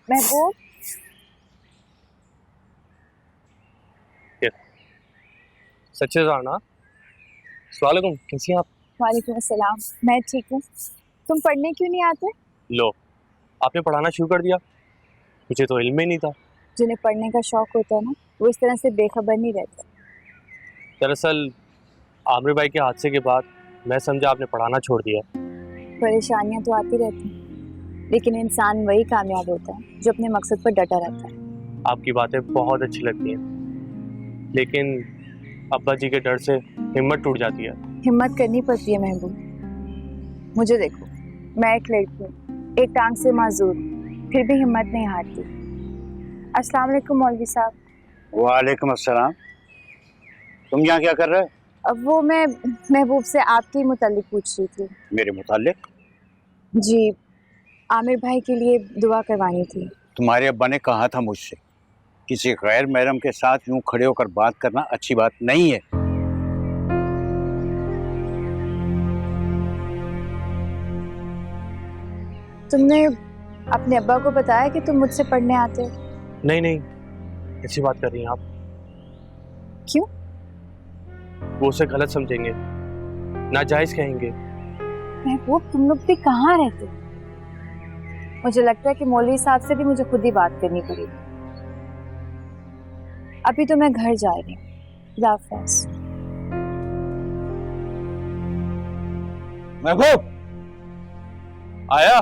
महबूब, सच्चे राना, अस्सलाम, कैसी हैं आप? वालेकुम अस्सलाम। मैं ठीक हूँ। तुम पढ़ने क्यों नहीं आते? लो, आपने पढ़ाना शुरू कर दिया। मुझे तो इल्म ही नहीं था। जिन्हें पढ़ने का शौक होता है ना, वो इस तरह से बेखबर नहीं रहते। दरअसल आमिर भाई के हादसे के बाद मैं समझा आपने पढ़ाना छोड़ दिया। परेशानियां तो आती रहती हैं, लेकिन इंसान वही कामयाब होता है जो अपने मकसद पर डटा रहता है। आपकी बातें बहुत अच्छी लगती हैं, लेकिन अब्बा जी के डर से हिम्मत टूट जाती है। हिम्मत करनी पड़ती है महबूब। मुझे देखो, मैं एक लड़की हूँ, एक टांग से माजूर, फिर भी हिम्मत नहीं हारती। अस्सलाम वालेकुम मौलवी साहब। वालेकुम अस्सलाम। तुम यहाँ क्या कर रहे हो? अब वो मैं महबूब से आपके मुतालिक पूछ रही थी। मेरे मुतालिक? जी, आमिर भाई के लिए दुआ करवानी थी। तुम्हारे अब्बा ने कहा था मुझसे, किसी गैर महरम के साथ यूं खड़े होकर बात करना अच्छी बात नहीं है। तुमने अपने अब्बा को बताया कि तुम मुझसे पढ़ने आते हो? नहीं नहीं, ऐसी बात कर रही हैं आप। क्यों? वो उसे गलत समझेंगे, नाजायज कहेंगे। महबूब, तुम लोग भी कहाँ रहते हो? मुझे लगता है कि मौलवी साहब से भी मुझे खुद ही बात करनी पड़ेगी। अभी तो मैं घर जा रही हूँ। खुदा हाफ़िज़। महबूब आया।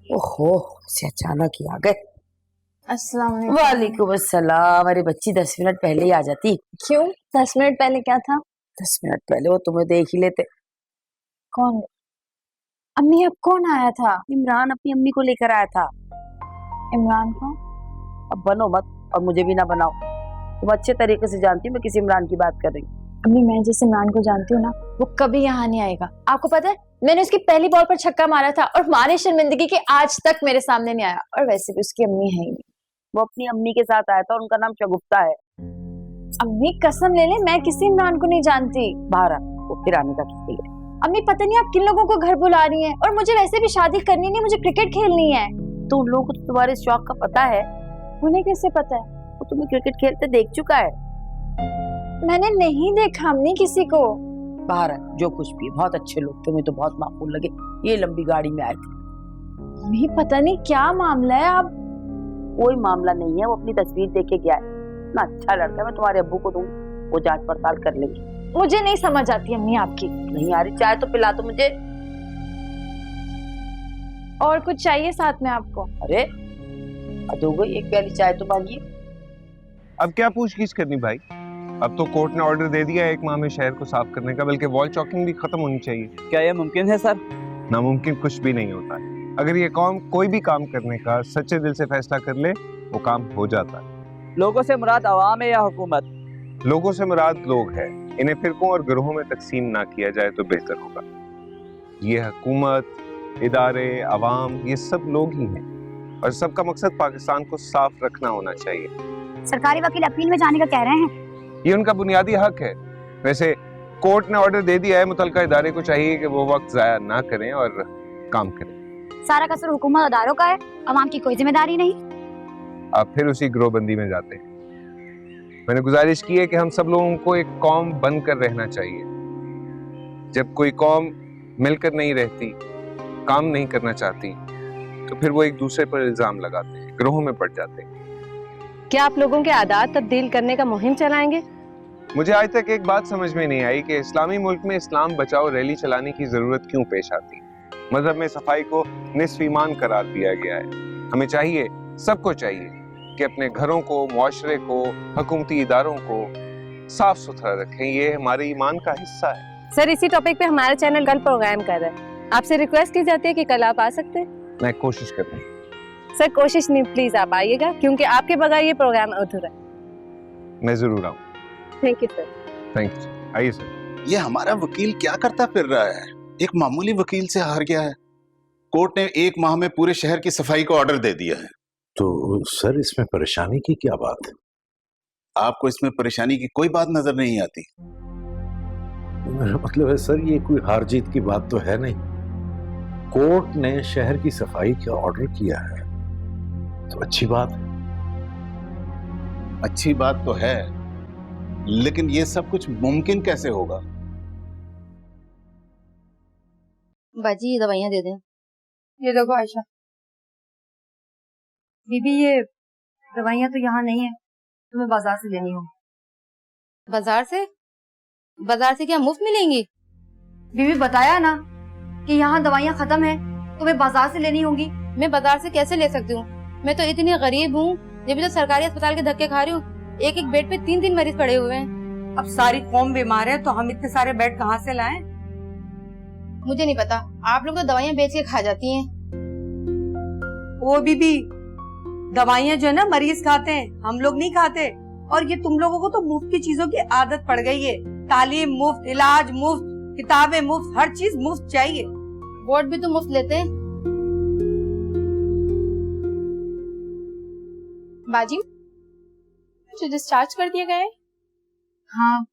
ओहो, से अचानक ही आ गए। अस्सलाम वालेकुम। वालेकुम अस्सलाम। अरे बच्ची 10 मिनट पहले ही आ जाती। क्यों? 10 मिनट पहले क्या था? 10 मिनट पहले वो तुम्हें देख ही लेते। कौन? अम्मी, अब कौन आया था? इमरान अपनी अम्मी को लेकर आया था। इमरान को? अब बनो मत और मुझे भी ना बनाओ। तुम अच्छे तरीके से जानती हो मैं किस इमरान की बात कर रही हूँ। अम्मी, मैं जिस इमरान को जानती हूँ ना, वो कभी यहाँ नहीं आएगा। आपको पता है, मैंने उसकी पहली बॉल पर छक्का मारा था और मारे शर्मिंदगी के आज तक मेरे सामने नहीं आया। और वैसे भी उसकी अम्मी है ही नहीं। वो अपनी अम्मी के साथ आया था और उनका नाम शगुफ्ता है। अम्मी कसम ले ले, मैं किसी इमरान को नहीं जानती। बाहर आ, वो फिर आने का किसी है। अम्मी, पता नहीं आप किन लोगों को घर बुला रही हैं। और मुझे वैसे भी शादी करनी नहीं, मुझे क्रिकेट खेलनी है। तो उन लोगों को तो तुम्हारे शौक का पता है। उन्हें कैसे पता है? वो तुम्हें क्रिकेट खेलते देख चुका है। मैंने नहीं देखा अम्मी किसी को। बाहर आ, जो कुछ भी, बहुत अच्छे लोग, तुम्हें तो बहुत माकूल लगे। ये लंबी गाड़ी में आए थे। अम्मी, पता नहीं क्या मामला है। आप कोई मामला नहीं है, वो अपनी तस्वीर देखे गया है ना। अच्छा लड़का है, मैं तुम्हारे अब्बू को दूं, वो जांच पड़ताल कर लेंगे। मुझे नहीं समझ आती अम्मी आपकी। नहीं आ रही? चाय तो पिला दो मुझे। और कुछ चाहिए साथ में आपको? अरे हद हो गई, एक प्याली चाय तो मांगिए। अब क्या पूछगिछ करनी भाई? अब तो कोर्ट ने ऑर्डर दे दिया है 1 माह में शहर को साफ करने का, बल्कि वॉल चॉकिंग भी खत्म होनी चाहिए। क्या यह मुमकिन है सर? नामुमकिन कुछ भी नहीं होता है। अगर ये कौम कोई भी काम करने का सच्चे दिल से फैसला कर ले, वो काम हो जाता है। लोगों से मुराद अवाम है या हुकूमत? लोगों से मुराद लोग हैं। इन्हें फिरकों और गिरोहों में तकसीम ना किया जाए तो बेहतर होगा। ये हुकूमत, इदारे, अवाम, ये सब लोग ही हैं और सबका मकसद पाकिस्तान को साफ रखना होना चाहिए। सरकारी वकील अपील में जाने का कह रहे हैं। ये उनका बुनियादी हक है। वैसे कोर्ट ने ऑर्डर दे दिया है, मुतलका इदारे को चाहिए कि वो वक्त जाया ना करें और काम करें। सारा कसर हुकूमत अदारों का है, अवाम की कोई जिम्मेदारी नहीं। आप फिर उसी गिरोहबंदी में जाते हैं। मैंने गुजारिश की है कि हम सब लोगों को एक कौम बनकर रहना चाहिए। जब कोई कौम मिलकर नहीं रहती, काम नहीं करना चाहती, तो फिर वो एक दूसरे पर इल्जाम लगाते हैं, गिरोहों में पड़ जाते हैं। क्या आप लोगों के आदात तब्दील करने का मुहिम चलाएंगे? मुझे आज तक एक बात समझ में नहीं आई कि इस्लामी मुल्क में इस्लाम बचाओ रैली चलाने की जरूरत क्यों पेश आती है। मजहब में सफाई को निस्फ ईमान करार दिया गया है। हमें चाहिए, सबको चाहिए कि अपने घरों को, मुआशरे को, हुकूमती इदारों को साफ सुथरा रखें। ये हमारे ईमान का हिस्सा है। सर, इसी टॉपिक पे हमारा चैनल कल प्रोग्राम कर रहा है। आपसे रिक्वेस्ट की जाती है कि कल आप आ सकते हैं। मैं कोशिश करता हूँ। सर, कोशिश नहीं, प्लीज आप आइएगा, क्योंकि आपके बगैर ये प्रोग्राम अधूरा है। मैं जरूर आऊँ। Thank you sir. Thank you. आइए सर। ये हमारा वकील क्या करता फिर रहा है? एक मामूली वकील से हार गया है। कोर्ट ने 1 माह में पूरे शहर की सफाई का ऑर्डर दे दिया है। तो सर, इसमें परेशानी की क्या बात है? आपको इसमें परेशानी की कोई बात नजर नहीं आती? मेरा मतलब है सर, ये कोई हार जीत की बात तो है नहीं। कोर्ट ने शहर की सफाई का ऑर्डर किया है तो अच्छी बात है। अच्छी बात तो है, लेकिन ये सब कुछ मुमकिन कैसे होगा? बाजी ये दवाइयाँ दे दें। ये देखो आयशा, बीबी ये दवाइयाँ तो यहाँ नहीं है, तुम्हें बाजार से लेनी हो। बाजार से? बाजार से क्या मुफ्त मिलेंगी? बीबी बताया ना कि यहाँ दवाइयाँ खत्म है, तुम्हें बाजार से लेनी होगी। मैं बाजार से कैसे ले सकती हूँ? मैं तो इतनी गरीब हूँ, जब भी तो सरकारी अस्पताल के धक्के खा रही हूँ। एक एक बेड पे 3-3 मरीज पड़े हुए हैं। अब सारी कौम बीमार है तो हम इतने सारे बेड कहाँ से लाएं? मुझे नहीं पता, आप लोग तो दवाइयाँ बेच के खा जाती हैं। ओ बीबी, दवाइयाँ जो है ना मरीज खाते हैं, हम लोग नहीं खाते। और ये तुम लोगों को तो मुफ्त की चीजों की आदत पड़ गई है। तालीम मुफ्त, इलाज मुफ्त, किताबें मुफ्त, हर चीज मुफ्त चाहिए। बोर्ड भी तो मुफ्त लेते हैं। बाजी, मुझे डिस्चार्ज कर दिया गया है। हाँ,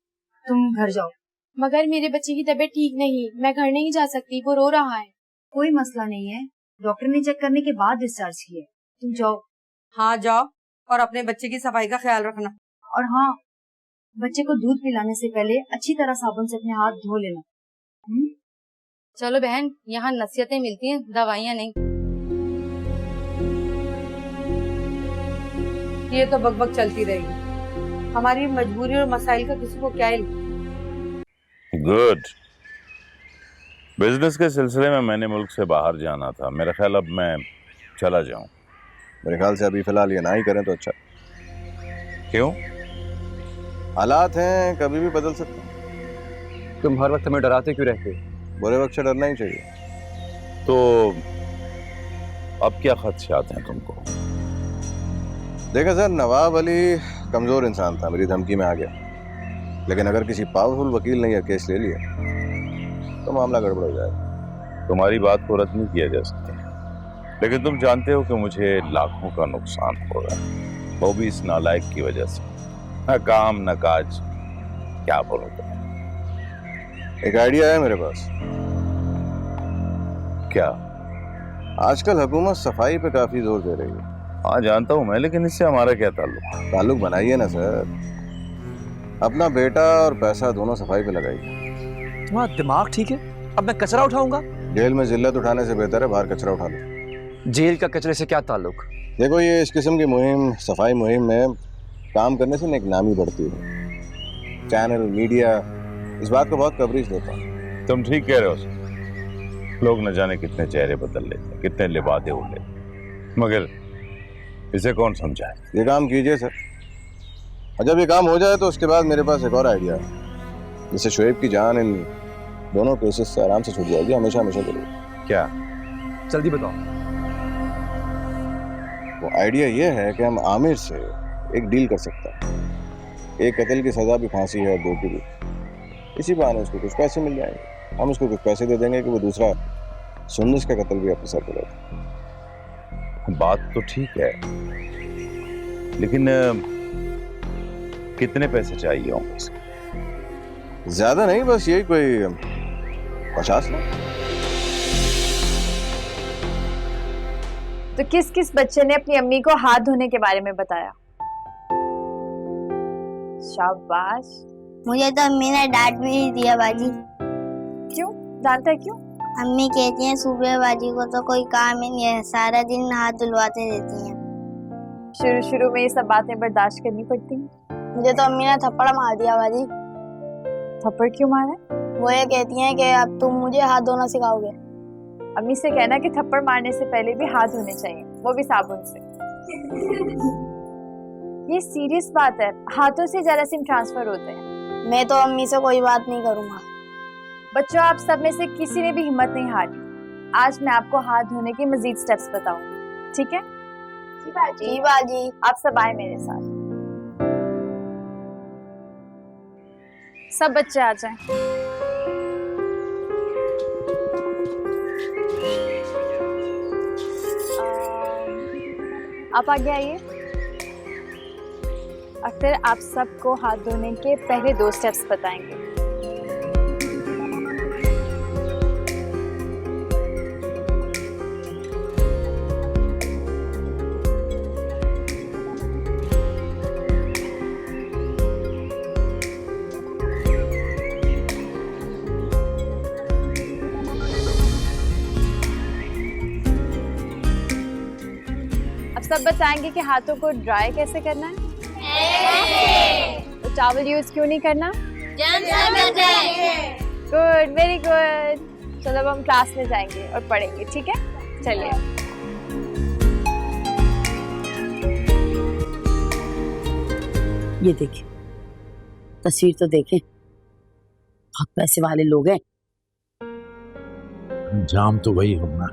तुम घर जाओ। मगर मेरे बच्चे की तबीयत ठीक नहीं, मैं घर नहीं जा सकती, वो रो रहा है। कोई मसला नहीं है, डॉक्टर ने चेक करने के बाद डिस्चार्ज किया है। तुम जाओ। हाँ जाओ, और अपने बच्चे की सफाई का ख्याल रखना। और हाँ, बच्चे को दूध पिलाने से पहले अच्छी तरह साबुन से अपने हाथ धो लेना। चलो बहन, यहाँ नसीहतें मिलती हैं, दवाइयाँ नहीं। ये तो बकबक चलती रहेगी। हमारी मजबूरी और मसाइल का किसी को क्या इल्म। गुड। बिजनेस के सिलसिले में मैंने मुल्क से बाहर जाना था। मेरा ख्याल अब मैं चला जाऊं। मेरे ख्याल से अभी फिलहाल ये ना ही करें तो अच्छा। क्यों? हालात हैं, कभी भी बदल सकते हैं। तुम हर वक्त हमें डराते क्यों रहते? बुरे वक्त से डरना ही चाहिए। तो अब क्या खदशात हैं तुमको? देखा सर, नवाब अली कमजोर इंसान था, मेरी धमकी में आ गया। लेकिन अगर किसी पावरफुल वकील ने यह केस ले लिया तो मामला गड़बड़ हो जाएगा। तुम्हारी बात को रद्द नहीं किया जा सकता, लेकिन तुम जानते हो कि मुझे लाखों का नुकसान हो रहा है, वो भी इस नालायक की वजह से। न काम न काज, क्या बोलो तुम। एक आइडिया है मेरे पास। क्या? आजकल हुकूमत सफाई पे काफी जोर दे रही है। हाँ जानता हूँ मैं, लेकिन इससे हमारा क्या ताल्लुक? ताल्लुक बनाइए ना सर, अपना बेटा और पैसा दोनों सफाई पे लगाइए। तुम्हारा दिमाग ठीक है? अब मैं कचरा उठाऊंगा? जेल में जिल्लत उठाने से बेहतर है बाहर कचरा उठा लो। जेल का कचरे से क्या ताल्लुक? देखो, ये इस किस्म की मुहिम, सफाई मुहिम में काम करने से एक नामी बढ़ती है। चैनल, मीडिया इस बात को बहुत कवरेज देता है। तुम ठीक कह रहे हो सर। लोग न जाने कितने चेहरे बदल लेते, कितने लिबादे उड़ लेते, मगर इसे कौन समझाए? ये काम कीजिए सर, और जब ये काम हो जाए तो उसके बाद मेरे पास एक और आइडिया है, जिससे शोएब की जान इन दोनों केसेस से आराम से छूट जाएगी, हमेशा हमेशा के लिए। क्या? जल्दी बताओ। वो आइडिया ये है कि हम आमिर से एक डील कर सकते हैं। एक कत्ल की सजा भी फांसी है और 2 की भी। इसी बहाने उसको कुछ पैसे मिल जाएंगे। हम उसको कुछ पैसे दे देंगे कि वो दूसरा सुन्नस का कत्ल भी अपने सर पे ले। बात तो ठीक है, लेकिन कितने पैसे चाहिए होंगे इसके? ज्यादा नहीं, बस यही कोई 50 लाख। तो किस किस बच्चे ने अपनी अम्मी को हाथ धोने के बारे में बताया? शाबाश। मुझे तो अम्मी ने डांट भी नहीं दिया बाजी। क्यों डांटा? क्यों? अम्मी कहती हैं सुबह बाजी को तो कोई काम ही नहीं है, सारा दिन हाथ धुलवाते रहती हैं। शुरू शुरू में ये सब बातें बर्दाश्त करनी पड़ती हैं। मुझे तो अम्मी ने थप्पड़ मार दिया बाजी। थप्पड़ क्यों मारा? वो ये कहती हैं कि अब तुम मुझे हाथ धोना सिखाओगे। अम्मी से कहना कि थप्पड़ मारने से पहले भी हाथ धोने चाहिए, वो भी साबुन से। ये सीरियस बात है, हाथों से जरासीम ट्रांसफर होते हैं। मैं तो अम्मी से कोई बात नहीं करूँगा। बच्चों, आप सब में से किसी ने भी हिम्मत नहीं हारी। आज मैं आपको हाथ धोने के मजीद स्टेप्स बताऊंगी, ठीक है? जी बाजी। आप सब आए मेरे साथ। सब बच्चे आ जाएं। आप आगे आइए। और फिर आप सबको हाथ धोने के पहले 2 स्टेप्स बताएंगे। सब बताएंगे कि हाथों को ड्राई कैसे करना है? तो टॉवल यूज क्यों नहीं करना? Good, very good. चलो अब हम क्लास में जाएंगे और पढ़ेंगे, ठीक है? चलिए। ये देखिए, तस्वीर तो देखें, बहुत पैसे वाले लोग हैं। अंजाम तो वही होना,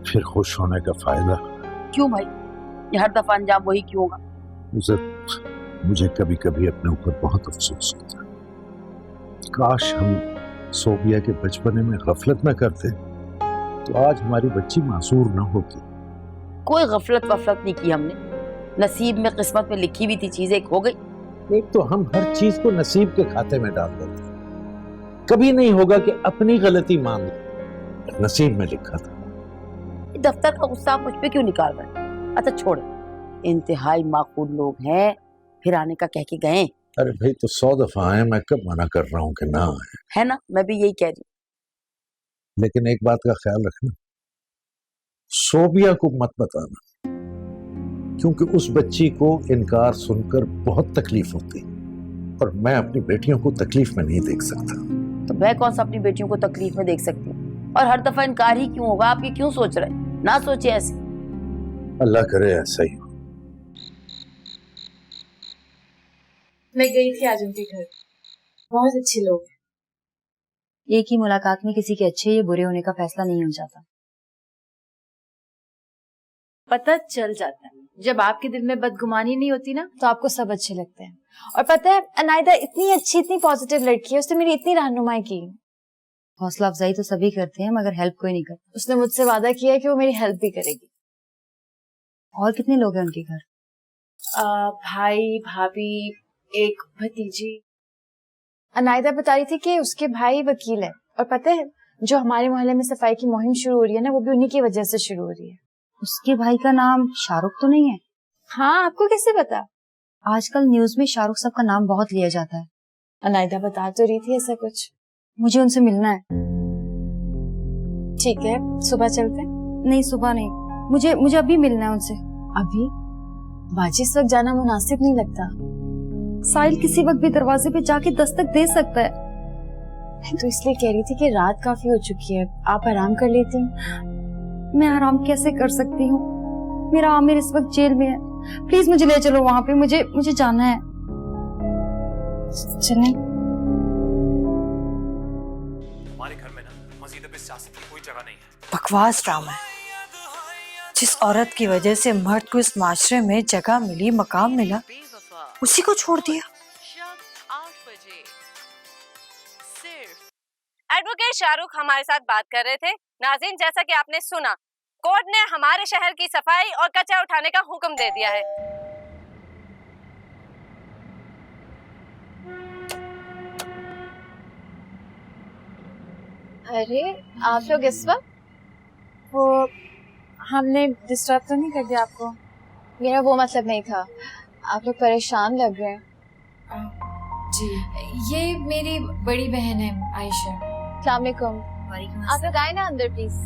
फिर खुश होने का फायदा। क्यों भाई, ये हर दफा अंजाम वही क्यों होगा? मुझे कभी कभी अपने ऊपर बहुत अफसोस होता है। काश हम सोबिया के बचपने में गफलत न करते तो आज हमारी बच्ची मासूर न होती। कोई गफलत वफलत नहीं की हमने, नसीब में किस्मत में लिखी हुई थी चीज एक हो गई। एक तो हम हर चीज को नसीब के खाते में डाल देते, कभी नहीं होगा कि अपनी गलती मान ली, नसीब में लिखा था। दफ्तर का गुस्सा मुझ पे क्यों निकाल रहे? अच्छा छोड़, इंतहाई माकूल लोग हैं, फिर आने का कह के गए। अरे भाई तो 100 दफा आए, मैं कब मना कर रहा हूँ कि ना आए? है ना, मैं भी यही कह रही हूँ। लेकिन एक बात का ख्याल रखना, सोबिया को मत बताना, क्योंकि उस बच्ची को इनकार सुनकर बहुत तकलीफ होती और मैं अपनी बेटियों को तकलीफ में नहीं देख सकता। तो मैं कौन सा अपनी बेटियों को तकलीफ में देख सकती हूँ? और हर दफा इनकार ही क्यों होगा? आप ये क्यों सोच रहे हैं? ना सोचे ऐसे। अल्लाह करे ऐसा ही हो। मैं गई थी आज उनके घर, बहुत अच्छे लोग हैं। एक ही मुलाकात में किसी के अच्छे या बुरे होने का फैसला नहीं हो जाता, पता चल जाता है। जब आपके दिल में बदगुमानी नहीं होती ना, तो आपको सब अच्छे लगते हैं। और पता है, अनायदा इतनी अच्छी, इतनी पॉजिटिव लड़की है, उसने मेरी इतनी रहनुमाई की। हौसला अफजाई तो सभी करते हैं, मगर हेल्प कोई नहीं करता। उसने मुझसे वादा किया है कि वो मेरी हेल्प भी करेगी। और कितने लोग हैं उनके घर? भाई, भाभी, एक भतीजी। अनायदा बता रही थी कि उसके भाई वकील है, और पता है जो हमारे मोहल्ले में सफाई की मुहिम शुरू हो रही है ना, वो भी उन्हीं की वजह से शुरू हो रही है। उसके भाई का नाम शाहरुख तो नहीं है? हाँ, आपको कैसे पता? आजकल न्यूज में शाहरुख साहब का नाम बहुत लिया जाता है। अनायदा बता तो रही थी ऐसा कुछ। मुझे उनसे मिलना है। ठीक है, सुबह चलते हैं? नहीं, सुबह नहीं, मुझे अभी मिलना है उनसे। अभी? बाजी इस वक्त जाना मुनासिब नहीं लगता। साहिल किसी वक्त भी दरवाजे पे जाके दस्तक दे सकता है। मैं तो इसलिए कह रही थी कि रात काफी हो चुकी है, आप आराम कर लेती। मैं आराम कैसे कर सकती हूँ? मेरा आमिर इस वक्त जेल में है, प्लीज मुझे ले चलो वहाँ पे, मुझे जाना है। चलें। हमारे घर में ना मजीद अब इस सियासत की कोई जगह नहीं है। बकवास ड्रामा है। जिस औरत की वजह से मर्द को इस माशरे में जगह मिली, मकाम मिला, उसी को छोड़ दिया। एडवोकेट शाहरुख हमारे साथ बात कर रहे थे। नाज़रीन, जैसा कि आपने सुना, कोर्ट ने हमारे शहर की सफाई और कचरा उठाने का हुक्म दे दिया है। अरे आप लोग इस वक्त? वो हमने डिस्टर्ब तो नहीं कर दिया आपको? मेरा वो मतलब नहीं था, आप लोग परेशान लग रहे हैं। जी, ये मेरी बड़ी बहन है आयशा। अस्सलाम वालेकुम। आप लोग आए ना अंदर प्लीज।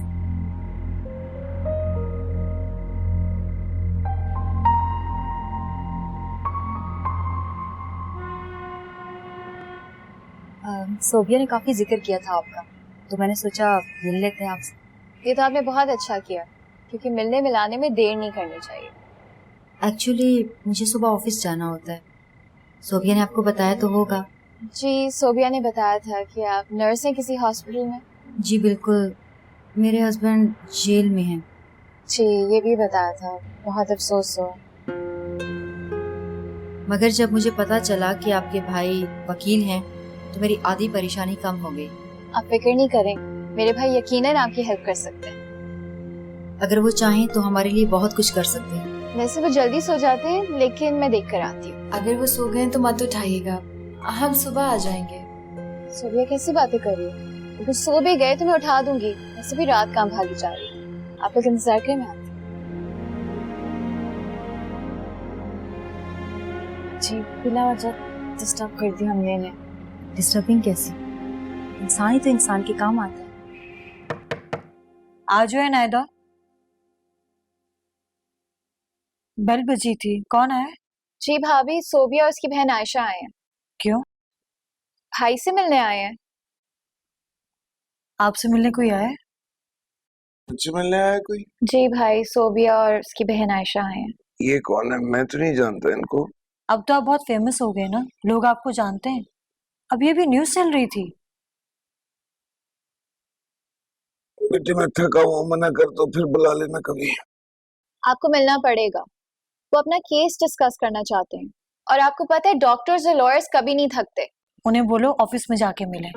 सोबिया ने काफी जिक्र किया था आपका, तो मैंने सोचा मिल लेते हैं आपसे। ये तो आपने बहुत अच्छा किया, क्योंकि मिलने मिलाने में देर नहीं करनी चाहिए। एक्चुअली मुझे सुबह ऑफिस जाना होता है। सोबिया ने आपको बताया तो होगा? जी, सोबिया ने बताया था कि आप नर्स हैं किसी हॉस्पिटल में। जी बिल्कुल, मेरे हस्बैंड जेल में हैं। जी, ये भी बताया था, बहुत अफसोस हो। मगर जब मुझे पता चला कि आपके भाई वकील हैं, तो मेरी आधी परेशानी कम हो गई। आप फिक्र नहीं करें, मेरे भाई यकीनन आपकी हेल्प कर सकते हैं। अगर वो चाहें तो हमारे लिए बहुत कुछ कर सकते हैं। वैसे वो जल्दी सो जाते हैं, लेकिन मैं देख कर आती हूँ। अगर वो सो गए तो मत उठाइएगा, हम सुबह आ जाएंगे। सोबिया कैसी बातें कर रही है? अगर सो भी गए तो मैं उठा दूंगी, वैसे भी रात काम भागी जा रही है। आप लोग इंतजार करें, मैं आती हूँ। जी, बिना वजह डिस्टर्ब कर दी हमने इन्हें। डिस्टर्बिंग कैसी? इंसान ही तो इंसान के काम आता है। आ जाओ नायदा। बेल बजी थी, कौन है? जी भाभी, सोबिया और उसकी बहन आयशा आए हैं। क्यों? भाई से मिलने आए हैं। आपसे मिलने कोई आया है? मुझसे मिलने आया कोई? जी भाई, सोबिया और उसकी बहन आयशा आए हैं। ये कौन है? मैं तो नहीं जानता इनको। अब तो आप बहुत फेमस हो गए ना, लोग आपको जानते हैं। अब ये भी न्यूज़ चल रही थी। बेटे मैं थका हुआ, मना कर तो फिर बुला लेना कभी। आपको मिलना पड़ेगा। वो अपना केस डिस्कस करना चाहते हैं और आपको पता है डॉक्टर्स और लॉयर्स कभी नहीं थकते। उन्हें बोलो ऑफिस में जाके मिले।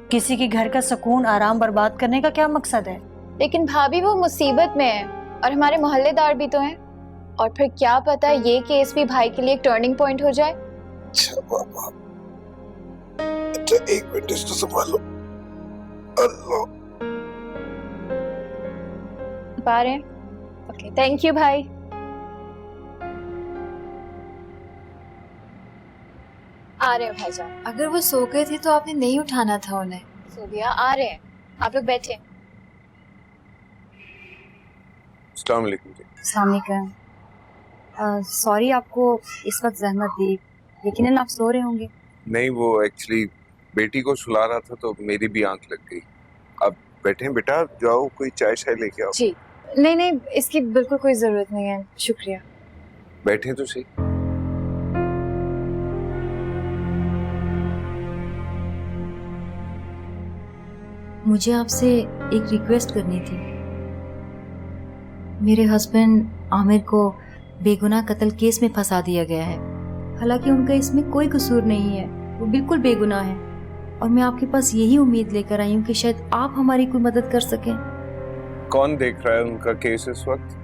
किसी के घर का सुकून आराम बर्बाद करने का क्या मकसद है? लेकिन भाभी वो मुसीबत में है और हमारे मोहल्लेदार भी तो हैं। और फिर क्या पता ये केस भी भाई के लिए एक टर्निंग पॉइंट हो जाए। अच्छा बाबा, अच्छा एक मिनट इसको संभालो। अल्लाह। पा रहे हैं? ओके, थैंक यू भाई। आ रहे हैं भाईजान। अगर वो सो गए थे तो आपने नहीं उठाना था उन्हें। सोबिया आ रहे हैं, आप लोग बैठे। अस्सलाम वालेकुम जी। अस्सलाम वालेकुम। सॉरी आपको इस वक्त जहमत दी, यकीनन आप सो रहे होंगे। नहीं, वो एक्चुअली बेटी को सुला रहा था तो मेरी भी आंख लग गई। अब बैठे बेटा, जाओ कोई चाय शाय लेके आओ। जी नहीं नहीं, इसकी बिल्कुल कोई जरूरत नहीं है, शुक्रिया। बैठे तो सही। मुझे आपसे एक रिक्वेस्ट करनी थी। मेरे हस्बैंड आमिर को बेगुनाह कत्ल केस में फंसा दिया गया है। हालांकि उनका इसमें कोई कसूर नहीं है, वो बिल्कुल बेगुनाह है। और मैं आपके पास यही उम्मीद लेकर आई हूँ कि शायद आप हमारी कोई मदद कर सकें। कौन देख रहा है उनका केस इस वक्त?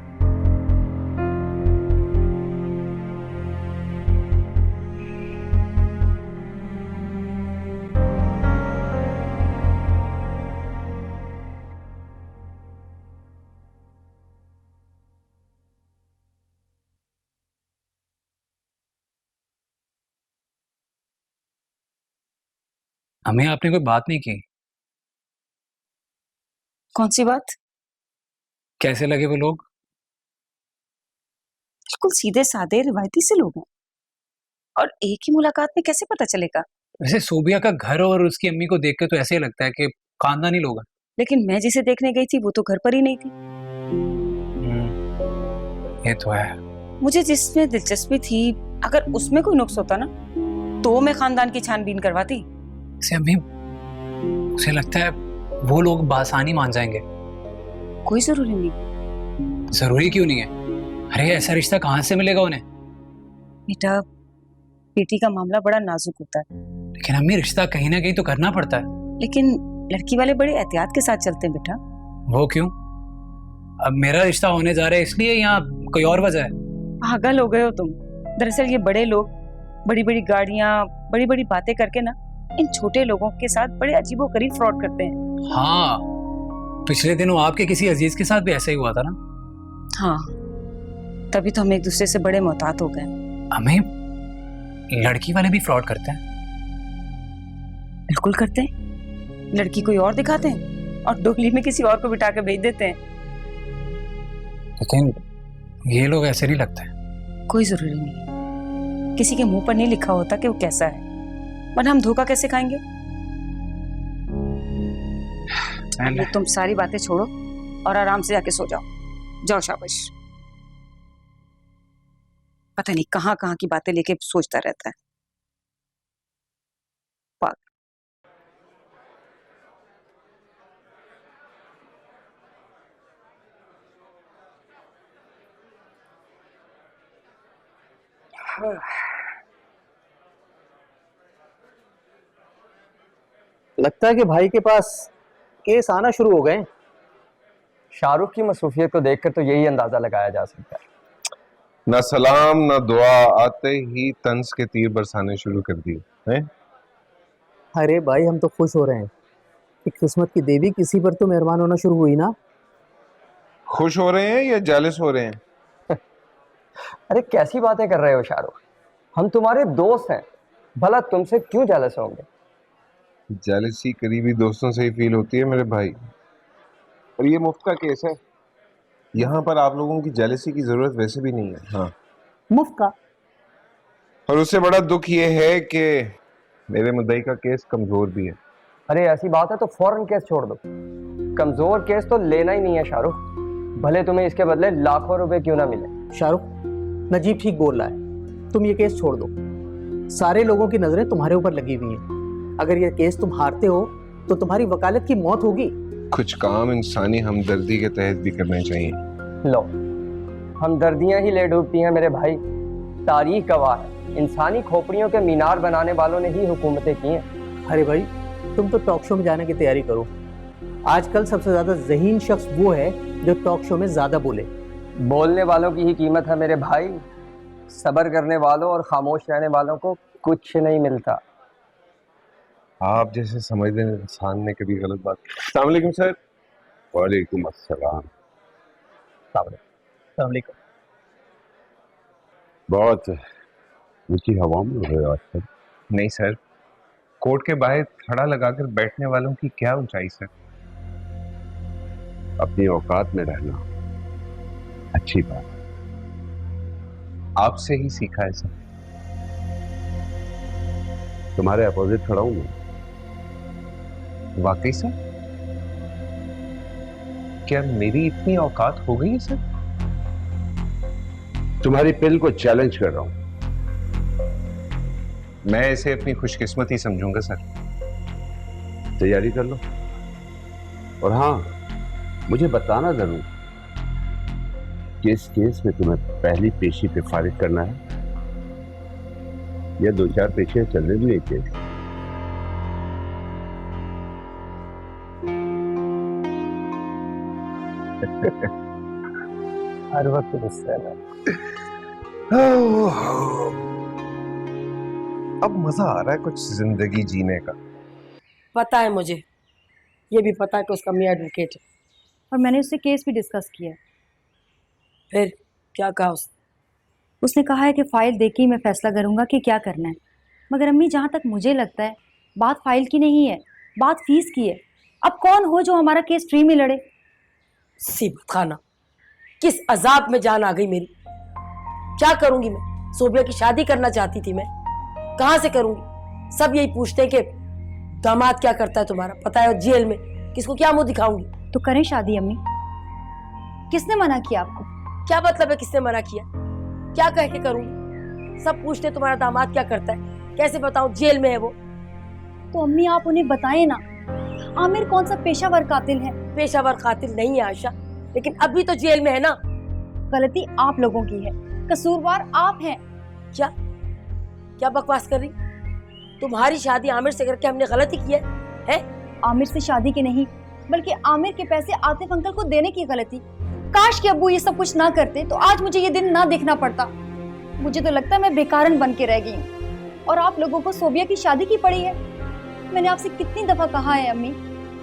हमें आपने कोई बात नहीं की। कौन सी बात? कैसे लगे वो लोग? बिल्कुल सीधे साधे रिवायती से लोग हैं और एक ही मुलाकात में कैसे पता चलेगा? वैसे सोबिया का घर और उसकी अम्मी को देखकर तो ऐसे ही लगता है कि खानदानी लोग हैं। लेकिन मैं जिसे देखने गई थी वो तो घर पर ही नहीं थी। ये तो है। मुझे जिसमें दिलचस्पी थी, अगर उसमें कोई नुक्स होता ना तो मैं खानदान की छानबीन करवाती। से अम्मी, उसे लगता है वो लोग बासानी मान जाएंगे। कोई जरूरी नहीं। जरूरी क्यों नहीं है? अरे ऐसा रिश्ता कहाँ से मिलेगा उन्हें? बेटा, बेटी का मामला बड़ा नाजुक होता है। लेकिन अम्मी, रिश्ता कहीं ना कहीं तो करना पड़ता है। लेकिन लड़की वाले बड़े एहतियात के साथ चलते हैं बेटा। वो क्यों? अब मेरा रिश्ता होने जा रहा है इसलिए या कोई और वजह है? पागल हो गए हो तुम। दरअसल ये बड़े लोग बड़ी बड़ी गाड़ियां, बड़ी बड़ी बातें करके ना इन छोटे लोगों के साथ बड़े अजीबोगरीब फ्रॉड करते हैं। हाँ, पिछले दिनों आपके किसी अजीज के साथ भी ऐसा ही हुआ था ना? हाँ, तभी तो हम एक दूसरे से बड़े मोहतात हो गए। हमें लड़की वाले भी फ्रॉड करते हैं? बिल्कुल करते हैं। लड़की कोई और दिखाते हैं और डोली में किसी और को बिठा के भेज देते हैं। लेकिन ये लोग ऐसे नहीं लगते हैं। कोई जरूरी नहीं, किसी के मुंह पर नहीं लिखा होता कि वो कैसा है, वरना हम धोखा कैसे खाएंगे? ये तुम सारी बातें छोड़ो और आराम से जाके सो जाओ। जाओ, शाबाश। पता नहीं कहाँ कहाँ की बातें लेके सोचता रहता है। लगता है कि भाई के पास केस आना शुरू हो गए। शाहरुख की मसरूफियत को देखकर तो यही अंदाजा लगाया जा सकता है। ना सलाम ना दुआ, आते ही तंज के तीर बरसाने शुरू कर दिए हैं। अरे भाई, हम तो खुश हो रहे हैं कि किस्मत की देवी किसी पर तो मेहरबान होना शुरू हुई ना। खुश हो रहे हैं या जेलस हो रहे हैं? अरे कैसी बातें कर रहे हो शाहरुख, हम तुम्हारे दोस्त हैं, भला तुमसे क्यों जेलस होंगे? जेलसी करीबी दोस्तों से ही फील होती है मेरे भाई। और ये मुफ्त का केस है, यहाँ पर आप लोगों की जेलसी की जरूरत वैसे भी नहीं है। हाँ, मुफ्त का। और उससे बड़ा दुख ये है कि मेरे मुद्दई का केस कमजोर भी है। अरे ऐसी बात है तो फौरन केस छोड़ दो। कमजोर केस तो लेना ही नहीं है शाहरुख, भले तुम्हें इसके बदले लाखों रुपए क्यों ना मिले। शाहरुख, नजीब ठीक बोल रहा है, तुम ये केस छोड़ दो। सारे लोगों की नजरें तुम्हारे ऊपर लगी हुई हैं। अगर ये केस तुम हारते हो तो तुम्हारी वकालत की मौत होगी। कुछ काम इंसानी हमदर्दी के तहत भी करने चाहिए। लो, हमदर्दियां ही ले डूबती हैं मेरे भाई। तारीख गवाह है, इंसानी खोपड़ियों के मीनार बनाने वालों ने ही हुकूमतें की हैं। अरे भाई, तुम तो टॉक शो में जाने की तैयारी करो। आजकल सबसे ज्यादा ज़हीन शख्स वो है जो टॉक शो में ज्यादा बोले। बोलने वालों की ही कीमत है मेरे भाई। सब्र करने वालों और खामोश रहने वालों को कुछ नहीं मिलता। आप जैसे समझदार इंसान ने कभी गलत बात। अस्सलाम वालेकुम सर। वालेकुम अस्सलाम। बहुत ऊंची हवा में हो रहे आजकल। नहीं सर, कोर्ट के बाहर खड़ा लगाकर बैठने वालों की क्या ऊंचाई सर। अपनी औकात में रहना अच्छी बात। आपसे ही सीखा है सर। तुम्हारे अपोजिट खड़ा हूं मैं। वाकई सर? क्या मेरी इतनी औकात हो गई है सर? तुम्हारी पिल को चैलेंज कर रहा हूं। मैं इसे अपनी खुशकिस्मती समझूंगा सर। तैयारी कर लो। और हाँ, मुझे बताना जरूर कि इस केस में तुम्हें पहली पेशी पे फारिग करना है या 2-4 पेशियां चलने भी एक केस। हर वक्त गुस्सा है। अब मजा आ रहा है कुछ जिंदगी जीने का। पता है मुझे, ये भी पता है कि उसका मियां एडवोकेट है। और मैंने उससे केस भी डिस्कस किया है। फिर क्या कहा उसने कहा है कि फाइल देख के ही मैं फैसला करूंगा कि क्या करना है। मगर अम्मी, जहाँ तक मुझे लगता है बात फाइल की नहीं है, बात फीस की है। अब कौन हो जो हमारा केस फ्री में लड़े। सीबत खाना, किस अजाब में जान आ गई मेरी। क्या करूंगी मैं? सोबिया की शादी करना चाहती थी मैं, कहां से करूंगी? सब यही पूछते हैं कि दामाद क्या करता है तुम्हारा, पता है जेल में, किसको क्या मुंह दिखाऊंगी? तो करें शादी अम्मी। किसने मना किया आपको? क्या मतलब है किसने मना किया? क्या कह के करूंगी? सब पूछते तुम्हारा दामाद क्या करता है, कैसे बताऊं? जेल में है वो। तो अम्मी आप उन्हें बताएं ना, आमिर कौन सा पेशावर कातिल है? पेशावर कातिल नहीं है आयशा, लेकिन अभी तो जेल में है ना। गलती आप लोगों की है, कसूरवार आप हैं। क्या क्या बकवास कर रही? तुम्हारी शादी आमिर से करके हमने गलती की है? आमिर से शादी की नहीं, बल्कि आमिर के पैसे आतिफ अंकल को देने की गलती। काश कि अब्बू ये सब कुछ ना करते तो आज मुझे ये दिन ना देखना पड़ता। मुझे तो लगता है मैं बेकारन बन के रह गई हूँ और आप लोगों को सोबिया की शादी की पड़ी है। मैंने आपसे कितनी दफा कहा है अम्मी,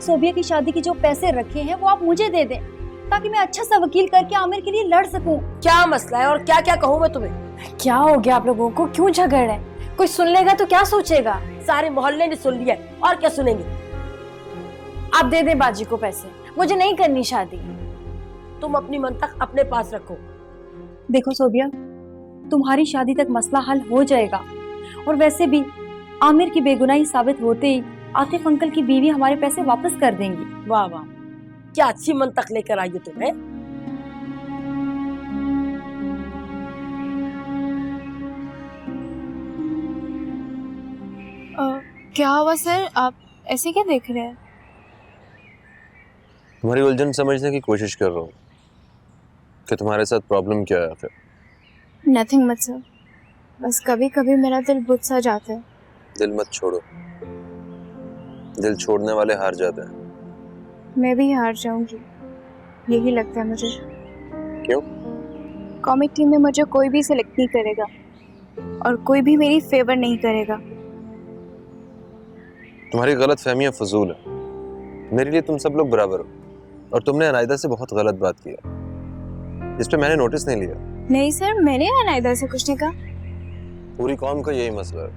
सोबिया की शादी के जो पैसे रखे हैं वो आप मुझे दे दें ताकि मैं अच्छा सा वकील करके आमिर के लिए लड़ सकूं। क्या मसला है और क्या क्या कहूँ मैं तुम्हें? क्या हो गया आप लोगों को? क्यों झगड़ रहे? कोई सुन लेगा तो क्या सोचेगा? सारे मोहल्ले ने सुन लिया है और क्या सुनेंगे? आप दे दें बाजी को पैसे, मुझे नहीं करनी शादी। तुम अपनी मंतक अपने पास रखो। देखो सोबिया, तुम्हारी शादी तक मसला हल हो जाएगा और वैसे भी आमिर की बेगुनाही साबित होते ही आतिफ अंकल की बीवी हमारे पैसे वापस कर देंगी। वाह वाह, क्या अच्छी मंतक लेकर आई हो तुम्हें। क्या हुआ सर, आप ऐसे क्या देख रहे हैं? तुम्हारी उलझन समझने की कोशिश कर रहा हूँ कि तुम्हारे साथ प्रॉब्लम क्या है आखिर। नथिंग मच सर, बस कभी कभी मेरा दिल बुझ सा जाता है। दिल मत छोड़ो, दिल छोड़ने वाले हार जाते हैं। मैं भी हार जाऊंगी, यही लगता है मुझे। क्यों? कॉमिक टीम में मुझे कोई भी सिलेक्ट नहीं करेगा और कोई भी मेरी फेवर नहीं करेगा। तुम्हारी गलत फहमियाँ फजूल है। मेरे लिए तुम सब लोग बराबर हो और तुमने अनायदा से बहुत गलत बात की है जिस पे मैंने नोटिस नहीं लिया। नहीं सर, मैंने अनायदा से कुछ नहीं कहा। पूरी कौम का यही मसला है,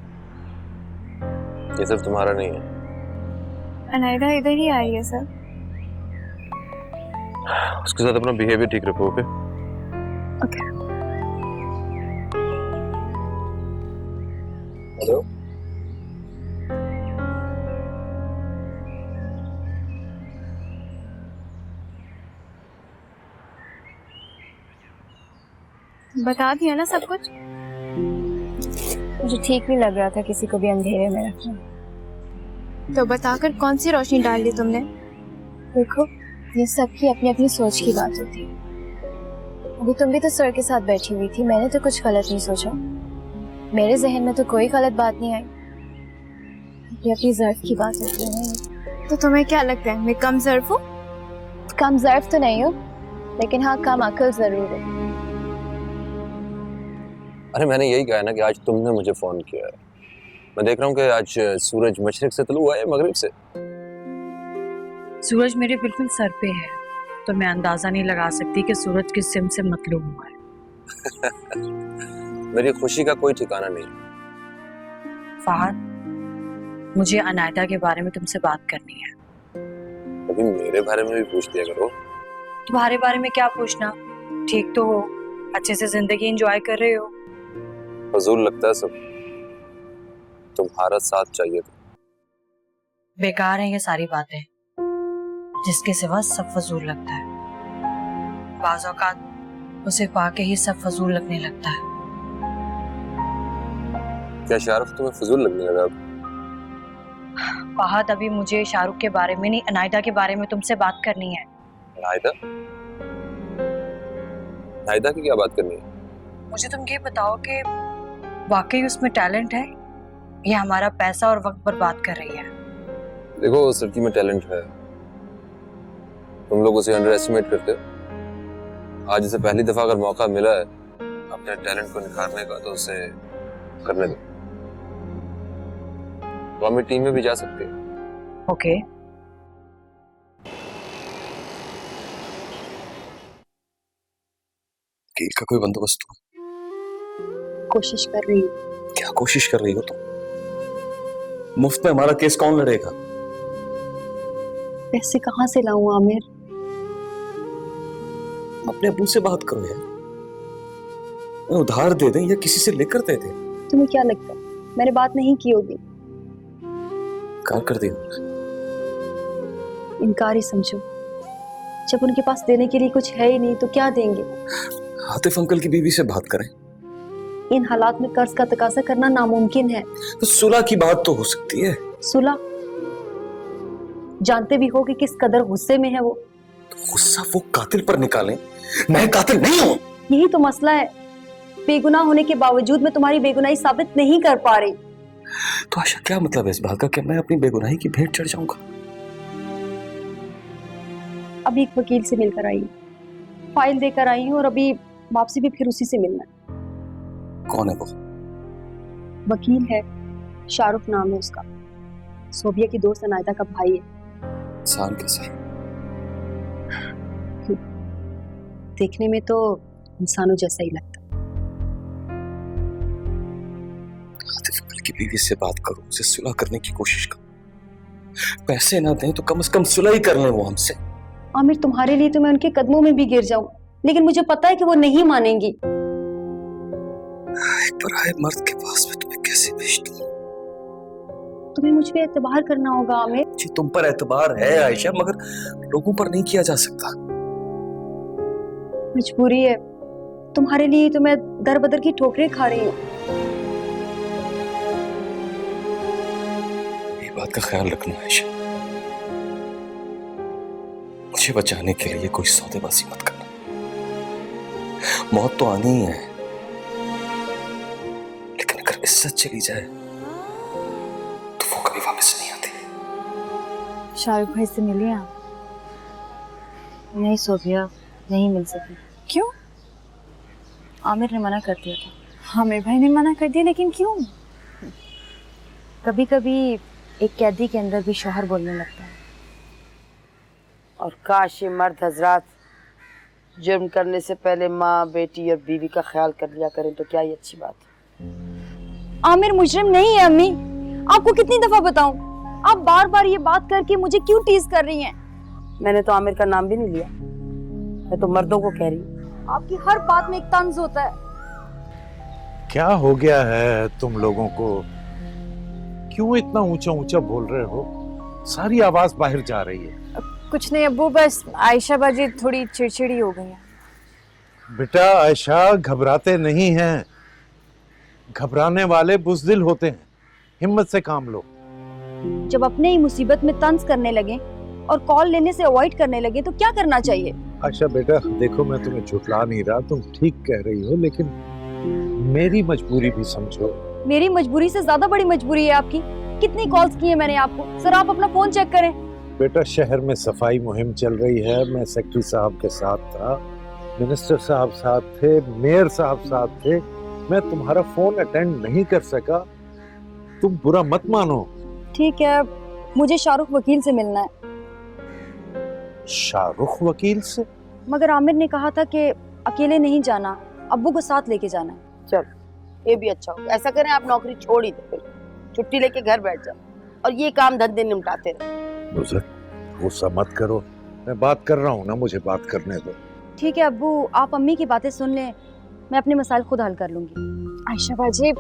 ये सिर्फ तुम्हारा नहीं है। अनायदा इधर ही आ रही है सर। उसके साथ अपना बिहेवियर ठीक रखो, ओके? ओके। हेलो। बता दिया ना सब कुछ। मुझे ठीक नहीं लग रहा था किसी को भी अंधेरे में रखना। तो बताकर कौन सी रोशनी डाल दी तुमने? देखो, ये सबकी अपनी अपनी सोच की बात होती है। अभी तुम भी तो सर के साथ बैठी हुई थी, मैंने तो कुछ गलत नहीं सोचा। मेरे जहन में तो कोई गलत बात नहीं आई। ये अपनी ज़र्फ की बात होती है। तो तुम्हें क्या लगता है मैं कम ज़र्फ हूँ? कम ज़र्फ तो नहीं हूँ, लेकिन हाँ कम अक्ल जरूर है। अरे मैंने यही कहा ना कि आज तुमने मुझे फोन किया है। मैं देख रहा हूँ कि आज सूरज मशरिक से तुलू हुआ है मगरिब से। सूरज मेरे बिल्कुल सर पे है, तो मैं अंदाजा नहीं लगा सकती कि सूरज किस सिम से मतलूब हुआ है। मेरी खुशी का कोई ठिकाना नहीं। फहद, मुझे अनायता के बारे में तुमसे बात करनी है। अभी मेरे बारे में भी पूछ दिया करो। तुम्हारे बारे में क्या पूछना? ठीक तो हो, अच्छे से जिंदगी एंजॉय कर रहे हो। फजूल लगता है सब, तुम्हारा साथ चाहिए था। बेकार है ये सारी बातें, जिसके सिवा सब फजूल लगता है। बाज़ औक़ात उसे पाके ही सब फजूल लगने लगता है। क्या शाहरुख तुम्हें फजूल लगने लगा? फहद, अभी मुझे शाहरुख के बारे में नहीं, अनायता के बारे में तुमसे बात करनी है। अनायता? अनायता की क्या बात करनी है? मुझे तुम ये बताओ कि वाकई उसमें टैलेंट है या हमारा पैसा और वक्त बर्बाद कर रही है? देखो, उस लड़की में टैलेंट है, तुम लोग उसे अंडर एस्टिमेट करते हो। आज उसे पहली दफा अगर मौका मिला है अपने टैलेंट को निखारने का, तो उसे करने दो। तो हमें टीम में भी जा सकते हैं। ओके। वकील का कोई बंदोबस्त हो? कोशिश कर रही हूँ। क्या कोशिश कर रही हो तुम? मुफ्त में हमारा केस कौन लड़ेगा? पैसे कहाँ से लाऊं आमिर? अपने अबू से बात करो यार, उधार दे दें या किसी से लेकर दे दें। तुम्हें क्या लगता है मैंने बात नहीं की होगी? इनकार कर दिया। इनकार ही समझो, जब उनके पास देने के लिए कुछ है ही नहीं तो क्या देंगे? आतिफ अंकल की बीवी से बात करें। इन हालात में कर्ज का तकाजा करना नामुमकिन है। तो सुलह की बात तो हो सकती है। सुलह? जानते भी हो कि किस कदर गुस्से में है वो। तो गुस्सा वो कातिल पर निकालें, मैं कातिल नहीं हूं। यही तो मसला है, बेगुनाह होने के बावजूद मैं तुम्हारी बेगुनाही साबित नहीं कर पा रही। तो आशा, क्या मतलब है इस बात का कि मैं अपनी बेगुनाही की भेंट चढ़ जाऊंगा? अभी एक वकील से मिलकर आई हूँ, फाइल देकर आई हूँ और अभी वापसी भी फिर उसी से मिलना है। कौन है वो? वकील है, शाहरुख नाम है उसका, सोबिया की दोस्त अनायता का भाई है। इंसान कैसा? देखने में तो इंसानों जैसा ही लगता। आतिफ अंकल की बीवी से बात करो, उसे सुलह करने की कोशिश करो। पैसे ना दें तो कम से कम सुलह ही कर लें वो हमसे। आमिर, तुम्हारे लिए तो मैं उनके कदमों में भी गिर जाऊं, लेकिन मुझे पता है कि वो नहीं मानेंगी। एक पराये मर्द के पास में तुम्हें कैसे भेज दूं? तुम्हें मुझ पे एतबार करना होगा आमिर। जी, तुम पर एतबार है आयशा, मगर लोगों पर नहीं किया जा सकता। मजबूरी है, तुम्हारे लिए तो मैं दर बदर की ठोकरें खा रही हूँ। ये बात का ख्याल रखना आयशा, मुझे बचाने के लिए कोई सौदेबाजी मत करना। मौत तो आनी ही है, लेकिन अगर इज्जत चली जाए तो वो कभी वापस नहीं आती। शाहरुख भाई से मिलिए आप? नहीं सोबिया, नहीं मिल सकी। क्यों? आमिर ने मना कर दिया था। आमिर भाई ने मना कर दिया, लेकिन क्यों? कभी कभी एक कैदी के अंदर भी शौहर बोलने लगता है। और काश ये मर्द हजरात जुर्म करने से पहले माँ, बेटी और बीवी का ख्याल कर लिया करें तो क्या ही अच्छी बात है। आमिर मुजरिम नहीं है अम्मी, आपको कितनी दफा बताऊं? आप बार बार ये बात करके मुझे क्यों टीज कर रही हैं? मैंने तो आमिर का नाम भी नहीं लिया, मैं तो मर्दों को कह रही हूँ। आपकी हर बात में एक तंज होता है। क्या हो गया है तुम लोगों को क्यों इतना ऊंचा ऊंचा बोल रहे हो? सारी आवाज बाहर जा रही है। कुछ नहीं अब्बू, बस आयशा बाजी थोड़ी चिड़चिड़ी हो गई है। बेटा आयशा घबराते नहीं हैं, घबराने वाले बुज़दिल होते हैं। हिम्मत से काम लो। जब अपने ही मुसीबत में तंज करने लगे और कॉल लेने से अवॉइड करने लगे तो क्या करना चाहिए? आयशा बेटा देखो, मैं तुम्हें झुठला नहीं रहा, तुम ठीक कह रही हो, लेकिन मेरी मजबूरी भी समझो। मेरी मजबूरी से ज्यादा बड़ी मजबूरी है आपकी। कितनी कॉल्स की है मैंने आपको, सर आप अपना फोन चेक करें। बेटा शहर में सफाई मुहिम चल रही है, मैं सेक्रेटरी साहब के साथ था, मिनिस्टर साहब साथ थे, मेयर साहब साथ थे, मैं तुम्हारा फोन अटेंड नहीं कर सका, तुम बुरा मत मानो। ठीक है, मुझे शाहरुख वकील से मिलना है। शाहरुख वकील से? मगर आमिर ने कहा था कि अकेले नहीं जाना, अब्बू को साथ लेके जाना है। चलो ये भी अच्छा होगा। ऐसा करें आप नौकरी छोड़ ही दो, छुट्टी लेके घर बैठ जाओ और ये काम धंधे निपटाते रहो। नुज़रत गुस्सा मत करो, मैं बात कर रहा हूँ ना, मुझे बात करने दो। ठीक है अब्बू, आप अम्मी की बातें सुन लें, मैं अपने मसाइल खुद हल कर लूंगी। आयशा बाजी,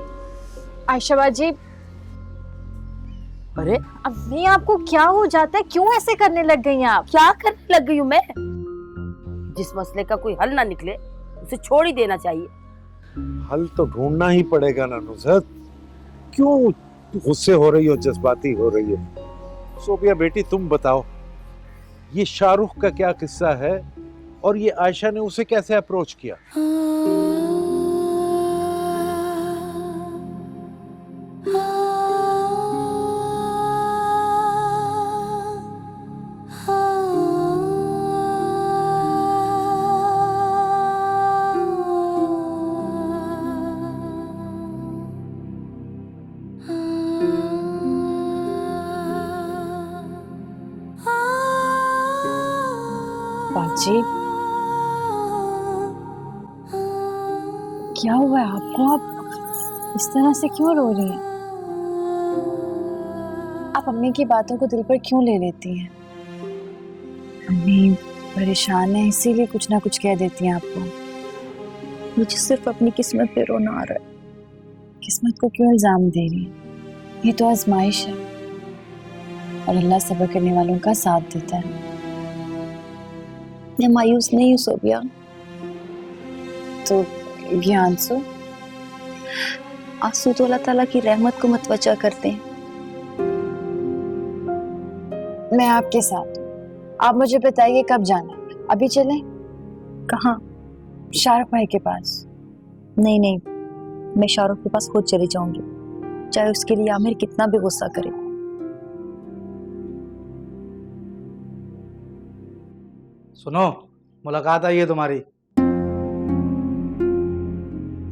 आयशा बाजी। अरे अम्मी आपको क्या हो जाता है, क्यों ऐसे करने लग गई आप? क्या करने लग गई हूँ मैं? जिस मसले का कोई हल ना निकले उसे छोड़ ही देना चाहिए। हल तो ढूंढना ही पड़ेगा ना नुज़रत, क्यों गुस्से हो रही हो, जज्बाती हो रही हो? सोबिया बेटी तुम बताओ, ये शाहरुख का क्या किस्सा है और ये आयशा ने उसे कैसे अप्रोच किया? बाजी क्या हुआ है आपको? आप इस तरह से क्यों रो रही हैं? आप अम्मी की बातों को दिल पर क्यों ले लेती हैं? अम्मी परेशान है इसीलिए कुछ ना कुछ कह देती हैं आपको। मुझे सिर्फ अपनी किस्मत पे रोना आ रहा है। किस्मत को क्यों इल्जाम दे रही है? ये तो आजमाइश है और अल्लाह सब्र करने वालों का साथ देता है। मैं मायूस नहीं हूँ सोबिया। तो ये आंसू? आंसू तो अल्लाह ताला की रहमत को मतवजा करते हैं। मैं आपके साथ हूँ, आप मुझे बताइए कब जाना है? अभी चलें? कहाँ? शाहरुख भाई के पास। नहीं नहीं, मैं शाहरुख के पास खुद चली जाऊंगी, चाहे उसके लिए आमिर कितना भी गुस्सा करे। सुनो, मुलाकात आई है तुम्हारी।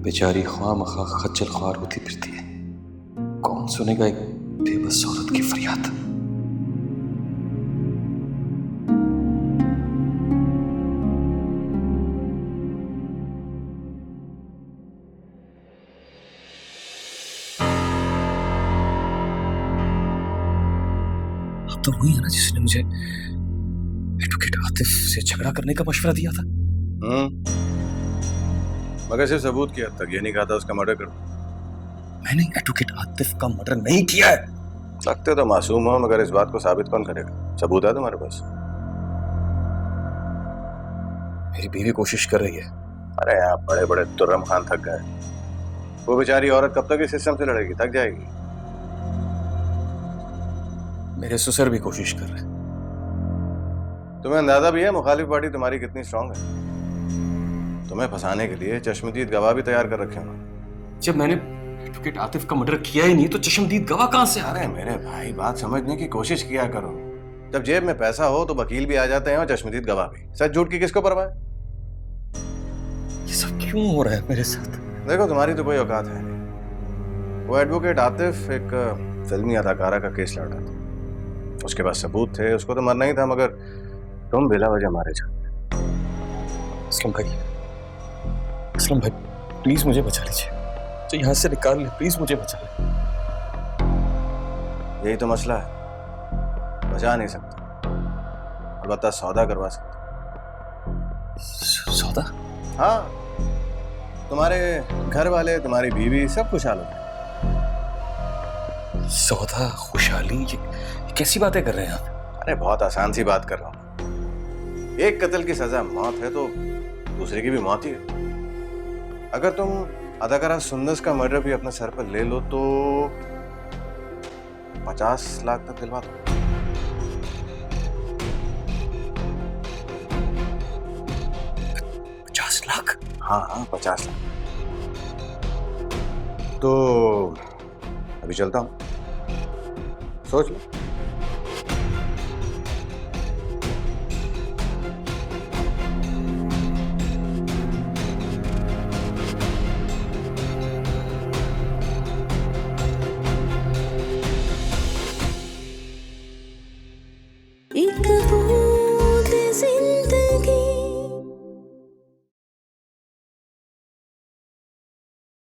बेचारी ख्वामखा खच्चर ख्वार होती फिरती है, कौन सुनेगा एक बेबस औरत की फरियाद? अब तो वही है ना जिसने मुझे एडवोकेट आतिफ से झगड़ा करने का मशवरा दिया था। मगर सिर्फ सबूत की हद तक, ये नहीं कहा था उसका मर्डर कर। मैंने एडवोकेट आतिफ का मर्डर नहीं किया है। लगते तो मासूम हो, मगर इस बात को साबित कौन करेगा? सबूत है तुम्हारे पास? मेरी बीवी कोशिश कर रही है। अरे आप बड़े बड़े तुर्रम खान थक गए, वो बेचारी औरत कब तक इस सिस्टम से लड़ेगी? थक जाएगी। मेरे ससुर भी कोशिश कर रहे हैं। तुम्हें अंदाजा भी है मुखालिफ पार्टी तुम्हारी कितनी स्ट्रांग है? तुम्हें फंसाने के लिए चश्मदीद गवाह भी तैयार कर रखे हैं। जब मैंने एडवोकेट आतिफ का मर्डर किया ही नहीं तो चश्मदीद गवाह कहां से आ रहे हैं? मेरे भाई बात समझने की कोशिश किया करो। जब जेब में पैसा हो तो वकील भी आ जाते हैं और चश्मदीद गवाह भी। सच झूठ की किसको परवाह है? ये सब क्यों हो रहा है मेरे साथ? देखो तुम्हारी तो कोई औकात है नहीं। वो एडवोकेट आतिफ एक फिल्मी अदाकारा का केस लड़ रहा था, उसके पास सबूत थे, उसको तो मरना ही था, मगर तुम बिला वजह मारे जाते। असलम भाई प्लीज मुझे बचा लीजिए, तो यहाँ से निकाल ले, प्लीज मुझे बचा ले। यही तो मसला है, बचा नहीं सकता, अलबत्ता सौदा करवा सकता। सौदा? हाँ, तुम्हारे घर वाले, तुम्हारी बीवी सब खुशहाल हो गए। सौदा, खुशहाली, ये कैसी बातें कर रहे हैं आप? अरे बहुत आसान सी बात कर रहा हूँ। एक कत्ल की सजा मौत है तो दूसरे की भी मौत ही है। अगर तुम अदाकारा सुंदस का मर्डर भी अपने सर पर ले लो तो 50 लाख तक दिलवा दो। लाख? हाँ 50 लाख। तो अभी चलता हूँ, सोच लो।